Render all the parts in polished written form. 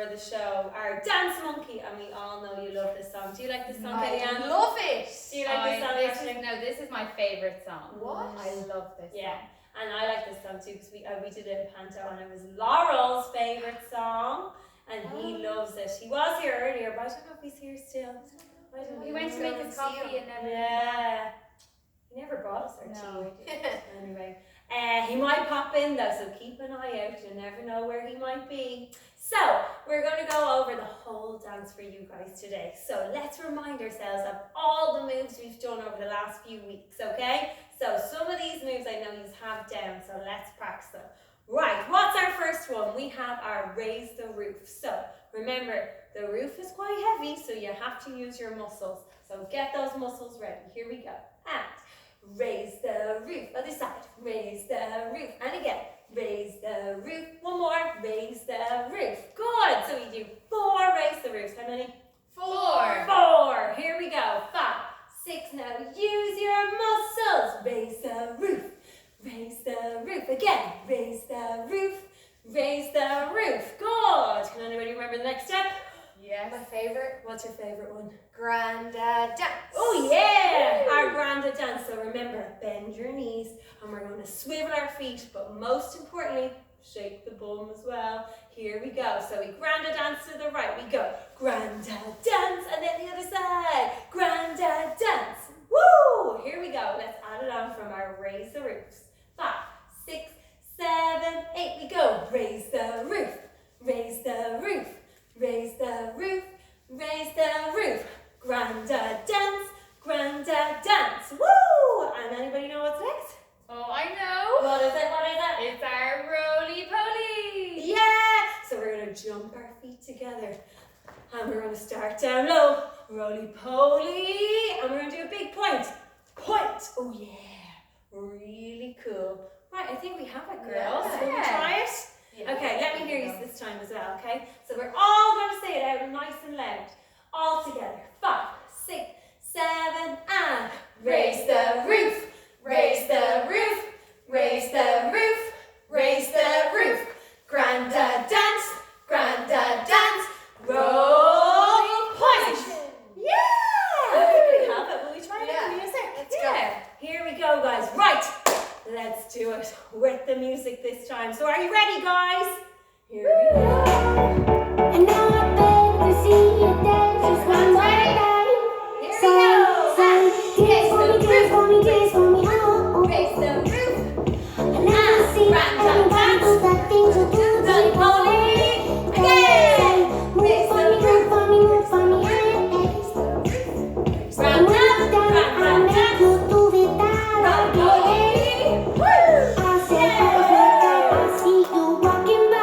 for the show, our Dance Monkey, and we all know you love this song. Do you like this song, Kellyanne? I love it. Do you like this song? This is my favourite song. What? I love this song. And I like this song too, because we did it in Panto, and it was Laurel's favourite song, and he loves it. He was here earlier, but I don't know if he's here still. He went to make his coffee and never. Yeah. He never brought us our tea. Anyway. He might pop in though, so keep an eye out. You never know where he might be. So, we're going to go over the whole dance for you guys today. So, let's remind ourselves of all the moves we've done over the last few weeks, okay? So, some of these moves I know you have down, so let's practice them. Right, what's our first one? We have our raise the roof. So, remember, the roof is quite heavy, so you have to use your muscles. So, get those muscles ready. Here we go. And raise the roof. Other side. Raise the roof. And again. Raise the roof. One more. Raise the roof. Good. So we do 4 raise the roofs. How many? 4. 4. Here we go. 5, 6. Now use your muscles. Raise the roof. Raise the roof. Again. Raise the roof. Raise the roof. Good. Can anybody remember the next step? Yes. My favourite. What's your favourite one? Grandad dance. Oh yeah! Woo! Our grandad dance. So remember, bend your knees and we're going to swivel our feet, but most importantly, shake the bum as well. Here we go. So we grandad dance to the right. We go grandad dance, and then the other side. Grandad dance. Woo! Here we go. Let's add it on from our raise the roofs. 5, 6, 7, 8. We go. Raise the roof. Raise the roof. Raise the roof, raise the roof. Grandad dance, grandad dance. Woo! And anybody know what's next? Oh, I know. What is it? What is it? It's our roly-poly. Yeah! So we're going to jump our feet together. And we're going to start down low. Roly-poly. And we're going to do a big point. Point. Oh, yeah. Really cool. Right, I think we have it, girls. Yeah. Will we try it? Yeah. Okay, let me hear you this time as well, okay? So we're all going to say it out nice and loud. All together. 5, 6, 7, and raise the roof, raise the roof, raise the roof, raise the roof. Grandad dance, roll point. Yeah! I think we have it. Will we try it with the music? Let's go. Here we go, guys. Right. Let's do it with the music this time. So are you ready, guys? Here we go. And now I beg to see you dance just one more time. Here we go. Dance for me, dance for me, dance for me, oh. Raise the roof. And now I see everybody do the things you do. Roly-poly. Again. Move for me, move for me, move for me, hey. Grandad, I make you do it that way. I said, I see you walking by.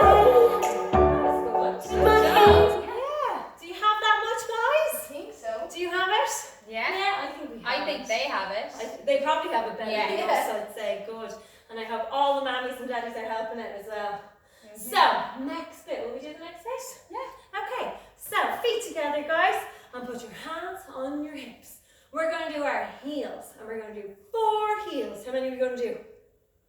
My hands. Yeah. Do you have that much, guys? I think so. Do you have it? Yeah. Yeah, I think we have I think it. they have it. They probably have it better than Yeah. us, I'd say. Good. And I hope all the mammies and daddies are helping it as well. So, next bit. Will we do the next bit? Yeah. Okay. So, feet together, guys. And put your hands on your hips. We're going to do our heels. And we're going to do 4 heels. How many are we going to do?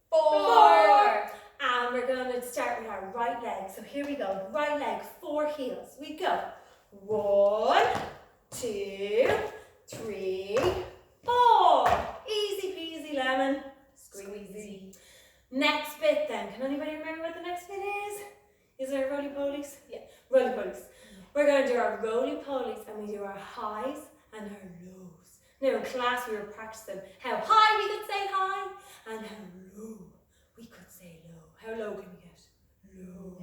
4. And we're going to start with our right leg. So, here we go. Right leg, 4 heels. We go. 1, 2, 3, 4. Easy peasy lemon squeezy. Next bit then. Can anybody remember what the next bit is? Is there roly-polies? Yeah, roly-polies. We're going to do our roly-polies and we do our highs and our lows. Now in class we were practicing how high we could say high and how low we could say low. How low can we get? Low.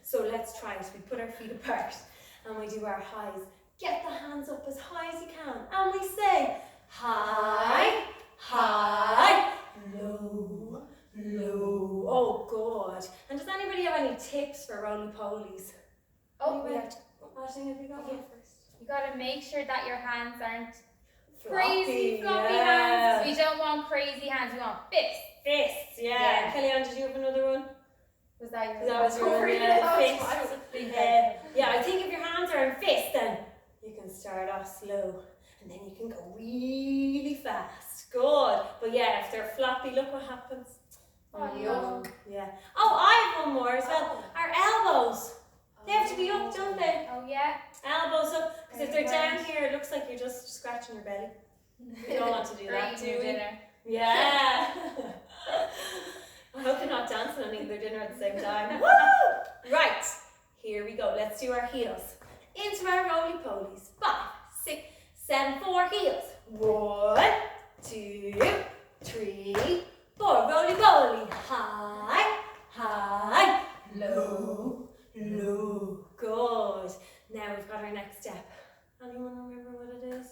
So let's try it. We put our feet apart and we do our highs. Get the hands up as high as you can. And we say high, high, low, low. Oh, God. And does anybody have any tips for roly-polies? Oh, Anybody? yeah. Ashling, have you got one? You gotta make sure that your hands aren't Floppy, crazy floppy yeah. hands. We don't want crazy hands, we want fists. Fists, yeah. Yeah. Kellyanne, did you have another one? Was that your That was your one, Really? yeah, Oh, fists. I was a big Yeah, I think if your hands are in fists, then you can start off slow. And then you can go really fast. Good. But yeah, if they're floppy, look what happens. Oh, Yuck. Yeah. Oh, I have one more as well. Our elbows. They have to be up, don't they? Oh, yeah. Elbows up. Because if they're down here, it looks like you're just scratching your belly. We don't want to do Or that, eating do your we? dinner. Yeah. I hope you're not dancing on either dinner at the same time. Woo! Right. Here we go. Let's do our heels. Into our roly-polies. 5, 6, 7, 4 heels. 1, 2, 3, 4. Roly-poly. High, high, low, low. Good. Now we've got our next step. Anyone remember what it is?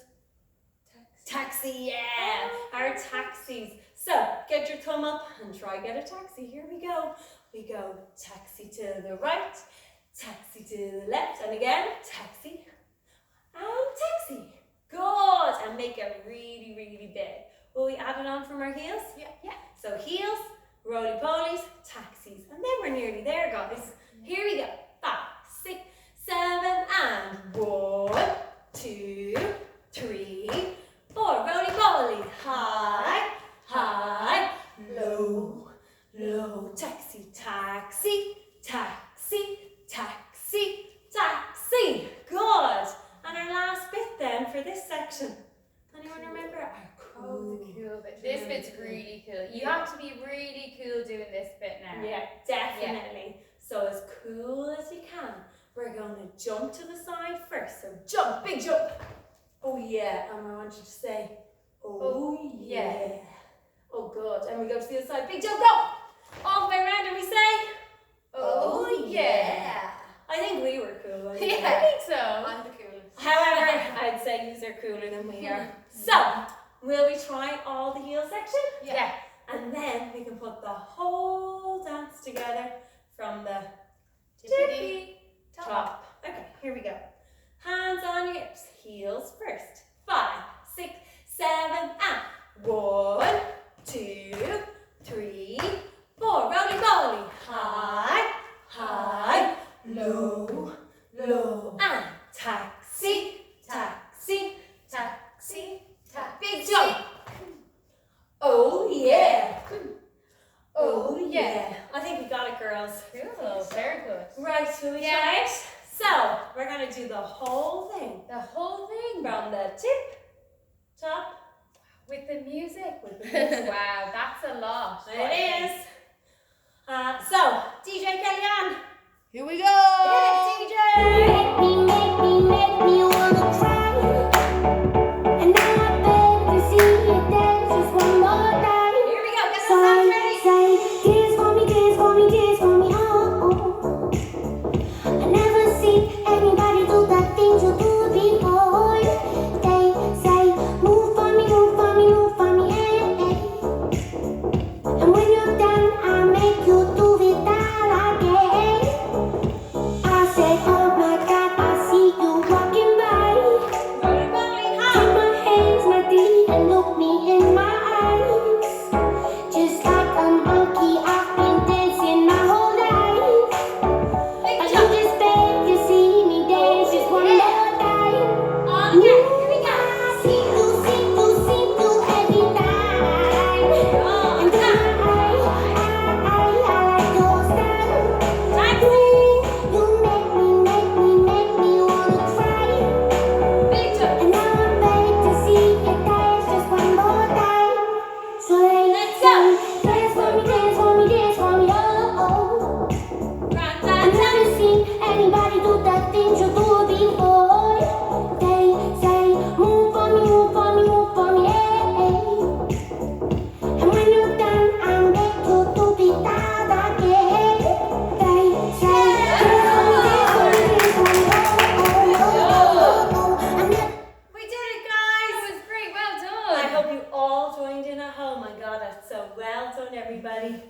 Taxi, yeah. Our taxis. So get your thumb up and try get a taxi. Here we go. We go taxi to the right, taxi to the left, and again, taxi and taxi. Good. And make it really, really big. Will we add it on from our heels? Yeah. So heels, roly-polies, taxis. And then we're nearly there, guys. Here we go. 5, 6, 7, and 1, 2, 3, 4. Roly-poly. High, high, low, low. Taxi, taxi, taxi, taxi, taxi. Good. And our last bit then for this section. Anyone remember? Our Oh, the cool bit. This bit's really cool. You Yeah. have to be really cool doing this bit now. Yeah, definitely. So as cool as you can, we're going to jump to the side first. So jump, big jump. Oh yeah, and I want you to say, oh yeah. Oh good, and we go to the other side, big jump, go. All the way around and we say, Oh yeah. I think we were cool. I think. Yeah, I think so. I'm the coolest. However, I'd say yous are cooler than we are. So, will we try all the heel section? Yeah. And then we can put the whole dance together from the Tippity top. Okay, here we go. Hands on your hips, heels first. 5, 6, 7, and 1, 2, 3, 4. Roly-poly. High, high, low, low, and taxi, taxi, taxi, big jump. Oh yeah. Oh yeah. I think we got it, girls. Cool. Very good. Right, will we try it? So, we're going to do the whole thing. The whole thing From the tip, top, with the music. with the music. Wow, that's a lot. It is. So, DJ Kellyanne. Here we go. Hit it, DJ. Make me wanna cry. And now I beg to see you dance just one more time. Here we go. Get the sound ready. Say, dance for me, dance for me, dance for me, oh. I never seen anybody do that thing you do before. They say, move for me, move for me, move for me, And when you're done, I'll make you do it all again. I said, oh my God, I see you walking by. Roly-poly, Take high. my hands, my feet, and look me in my eyes. Just like a monkey, I've been dancing my whole life. Big I jump. just beg to see me dance just one more time. On again. Here we go. See you every time. Oh, And yeah. I like your style. Taxi. You make me wanna cry. Big jump. And now I'm ready to see you dance just one more time. So Let's go. dance for me, dance for me, dance for me, oh. Round, I've down, down. never seen anybody do that thing you do before. They say, move for me, move for me, move for me, And when you're done, I'll make you do it all again. They say, dance for me, dance for me, oh. I never We did it, guys. That was great. Well I done. hope you all joined in at home. My God, that's so well done, everybody.